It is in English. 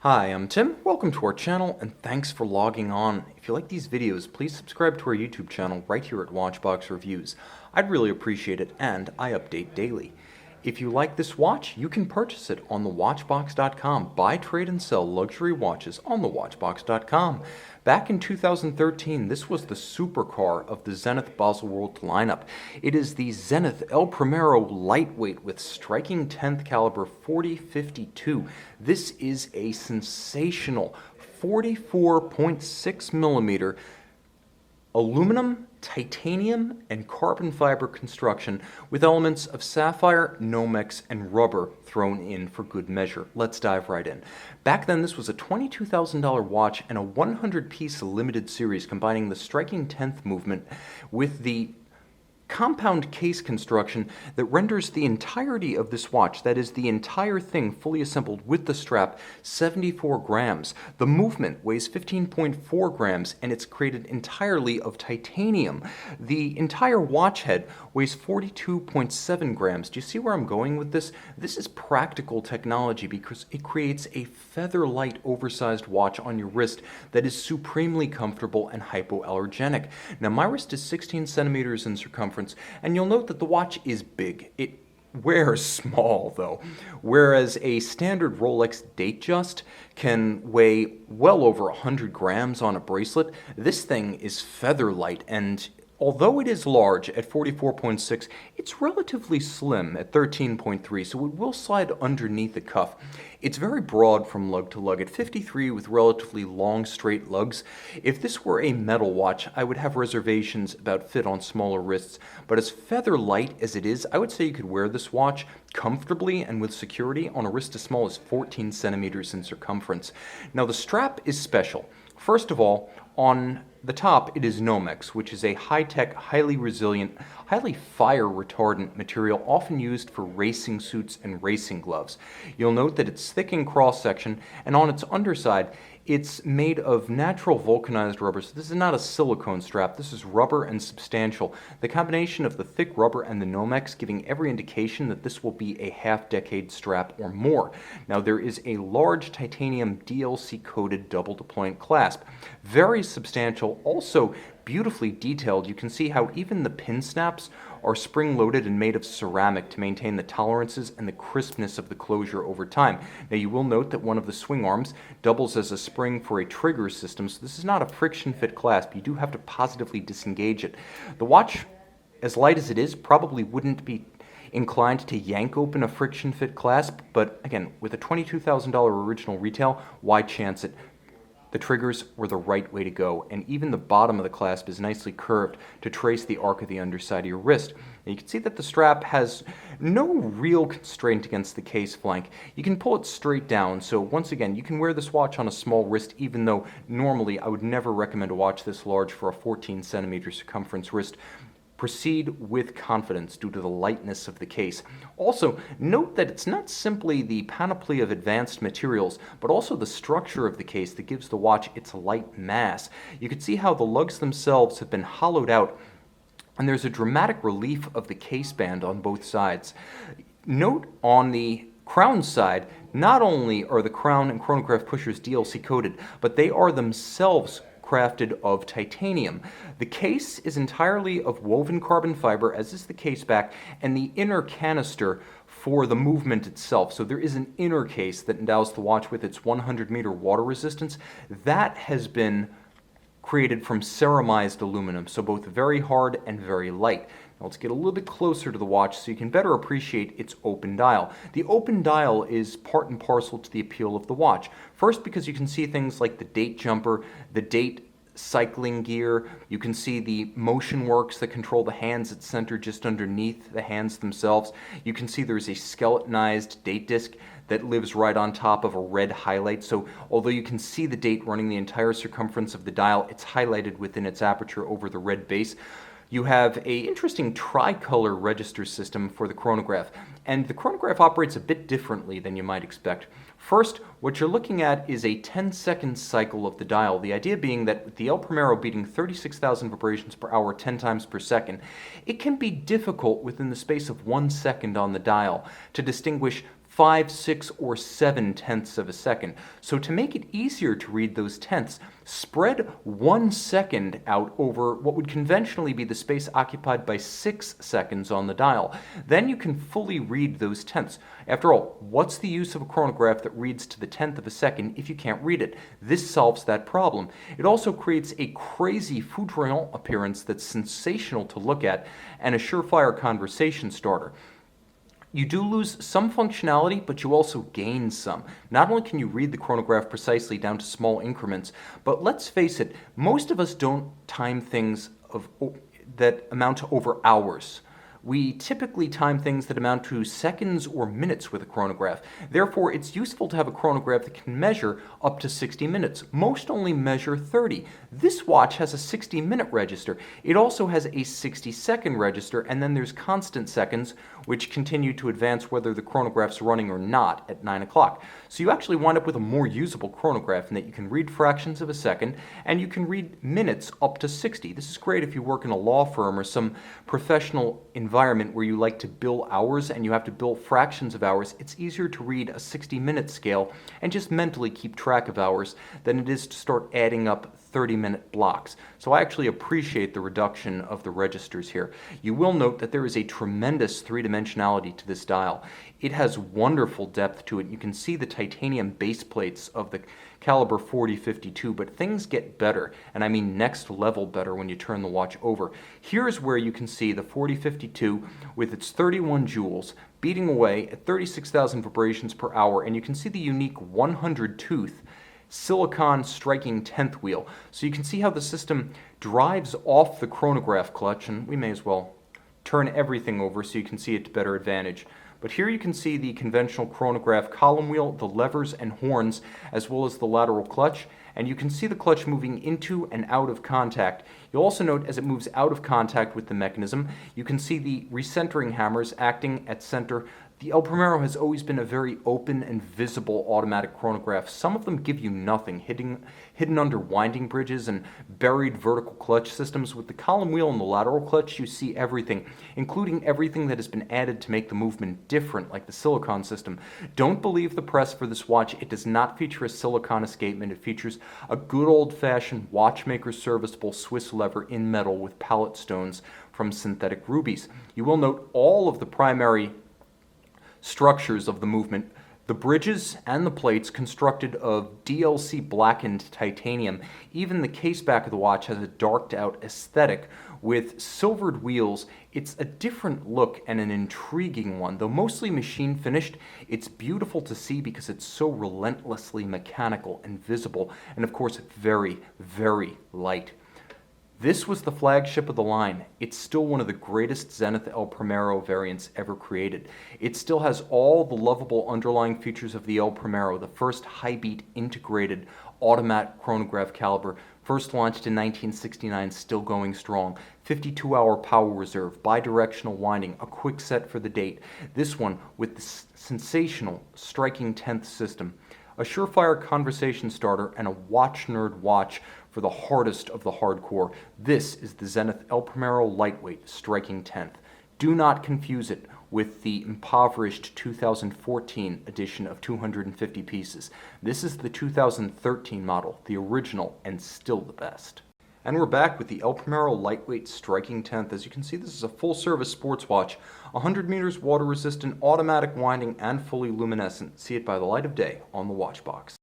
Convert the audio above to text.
Hi, I'm Tim. Welcome to our channel and thanks for logging on. If you like these videos, please subscribe to our YouTube channel right here at Watchbox Reviews. I'd really appreciate it and I update daily. If you like this watch, you can purchase it on thewatchbox.com. Buy, trade, and sell luxury watches on thewatchbox.com. Back in 2013, this was the supercar of the Zenith Baselworld lineup. It is the Zenith El Primero lightweight with striking 10th caliber 4052. This is a sensational 44.6 millimeter aluminum, titanium, and carbon fiber construction with elements of sapphire, Nomex, and rubber thrown in for good measure. Let's dive right in. Back then, this was a $22,000 watch and a 100-piece limited series combining the striking 10th movement with the compound case construction that renders the entirety of this watch, that is the entire thing fully assembled with the strap, 74 grams. The movement weighs 15.4 grams and it's created entirely of titanium. The entire watch head weighs 42.7 grams. Do you see where I'm going with this? This is practical technology because it creates a feather-light oversized watch on your wrist that is supremely comfortable and hypoallergenic. Now my wrist is 16 centimeters in circumference, and you'll note that the watch is big. It wears small though, whereas a standard Rolex Datejust can weigh well over 100 grams on a bracelet. This thing is feather light, and although it is large at 44.6, it's relatively slim at 13.3, so it will slide underneath the cuff. It's very broad from lug to lug at 53 with relatively long straight lugs. If this were a metal watch, I would have reservations about fit on smaller wrists, but as feather light as it is, I would say you could wear this watch comfortably and with security on a wrist as small as 14 centimeters in circumference. Now the strap is special. First of all, on the top, it is Nomex, which is a high-tech, highly resilient, highly fire-retardant material often used for racing suits and racing gloves. You'll note that it's thick in cross-section, and on its underside, it's made of natural vulcanized rubber. So this is not a silicone strap. This is rubber and substantial. The combination of the thick rubber and the Nomex giving every indication that this will be a half-decade strap or more. Now there is a large titanium DLC-coated double deployant clasp. Very substantial, also beautifully detailed. You can see how even the pin snaps are spring-loaded and made of ceramic to maintain the tolerances and the crispness of the closure over time. Now you will note that one of the swing arms doubles as a spring for a trigger system, so this is not a friction-fit clasp. You do have to positively disengage it. The watch, as light as it is, probably wouldn't be inclined to yank open a friction-fit clasp, but again, with a $22,000 original retail, why chance it? The triggers were the right way to go, and even the bottom of the clasp is nicely curved to trace the arc of the underside of your wrist. And you can see that the strap has no real constraint against the case flank. You can pull it straight down, so once again, you can wear this watch on a small wrist, even though normally I would never recommend a watch this large for a 14 centimeter circumference wrist. Proceed with confidence due to the lightness of the case. Also, note that it's not simply the panoply of advanced materials, but also the structure of the case that gives the watch its light mass. You can see how the lugs themselves have been hollowed out, and there's a dramatic relief of the case band on both sides. Note on the crown side, not only are the crown and chronograph pushers DLC coated, but they are themselves crafted of titanium. The case is entirely of woven carbon fiber, as is the case back, and the inner canister for the movement itself. So there is an inner case that endows the watch with its 100-meter water resistance. That has been created from ceramized aluminum, so both very hard and very light. Now let's get a little bit closer to the watch so you can better appreciate its open dial. The open dial is part and parcel to the appeal of the watch. First, because you can see things like the date jumper, the date cycling gear. You can see the motion works that control the hands at center just underneath the hands themselves. You can see there's a skeletonized date disc that lives right on top of a red highlight. So although you can see the date running the entire circumference of the dial, it's highlighted within its aperture over the red base. You have an interesting tricolor register system for the chronograph, and the chronograph operates a bit differently than you might expect. First, what you're looking at is a 10-second cycle of the dial, the idea being that with the El Primero beating 36,000 vibrations per hour 10 times per second, it can be difficult within the space of 1 second on the dial to distinguish 5, 6, or 7 tenths of a second. So to make it easier to read those tenths, spread 1 second out over what would conventionally be the space occupied by 6 seconds on the dial. Then you can fully read those tenths. After all, what's the use of a chronograph that reads to the tenth of a second if you can't read it? This solves that problem. It also creates a crazy foudroyant appearance that's sensational to look at and a surefire conversation starter. You do lose some functionality, but you also gain some. Not only can you read the chronograph precisely down to small increments, but let's face it, most of us don't time things that amount to over hours. We typically time things that amount to seconds or minutes with a chronograph. Therefore, it's useful to have a chronograph that can measure up to 60 minutes. Most only measure 30. This watch has a 60-minute register. It also has a 60-second register, and then there's constant seconds, which continue to advance whether the chronograph's running or not at 9 o'clock. So you actually wind up with a more usable chronograph in that you can read fractions of a second, and you can read minutes up to 60. This is great if you work in a law firm or some professional environment where you like to bill hours and you have to bill fractions of hours. It's easier to read a 60-minute scale and just mentally keep track of hours than it is to start adding up 30-minute blocks. So I actually appreciate the reduction of the registers here. You will note that there is a tremendous three-dimensionality to this dial. It has wonderful depth to it. You can see the titanium base plates of the caliber 4052, but things get better, and I mean next level better when you turn the watch over. Here's where you can see the 4052 with its 31 joules beating away at 36,000 vibrations per hour, and you can see the unique 100 tooth silicon striking 10th wheel. So you can see how the system drives off the chronograph clutch, and we may as well turn everything over so you can see it to better advantage. But here you can see the conventional chronograph column wheel, the levers and horns, as well as the lateral clutch, and you can see the clutch moving into and out of contact. You'll also note as it moves out of contact with the mechanism, you can see the recentering hammers acting at center. The El Primero has always been a very open and visible automatic chronograph. Some of them give you nothing, hidden under winding bridges and buried vertical clutch systems. With the column wheel and the lateral clutch, you see everything, including everything that has been added to make the movement different, like the silicon system. Don't believe the press for this watch. It does not feature a silicon escapement. It features a good old-fashioned watchmaker serviceable Swiss lever in metal with pallet stones from synthetic rubies. You will note all of the primary structures of the movement, the bridges and the plates constructed of DLC blackened titanium. Even the case back of the watch has a darked out aesthetic with silvered wheels. It's a different look and an intriguing one. Though mostly machine finished, it's beautiful to see because it's so relentlessly mechanical and visible, and of course very, very light. This was the flagship of the line. It's still one of the greatest Zenith El Primero variants ever created. It still has all the lovable underlying features of the El Primero, the first high-beat integrated automatic chronograph caliber, first launched in 1969, still going strong. 52-hour power reserve, bidirectional winding, a quick set for the date. This one with the sensational striking 10th system. A surefire conversation starter and a watch nerd watch for the hardest of the hardcore. This is the Zenith El Primero Lightweight Striking 10th. Do not confuse it with the impoverished 2014 edition of 250 pieces. This is the 2013 model, the original and still the best. And we're back with the El Primero Lightweight Striking 10th. As you can see, this is a full-service sports watch, 100 meters water-resistant, automatic winding, and fully luminescent. See it by the light of day on the watch box.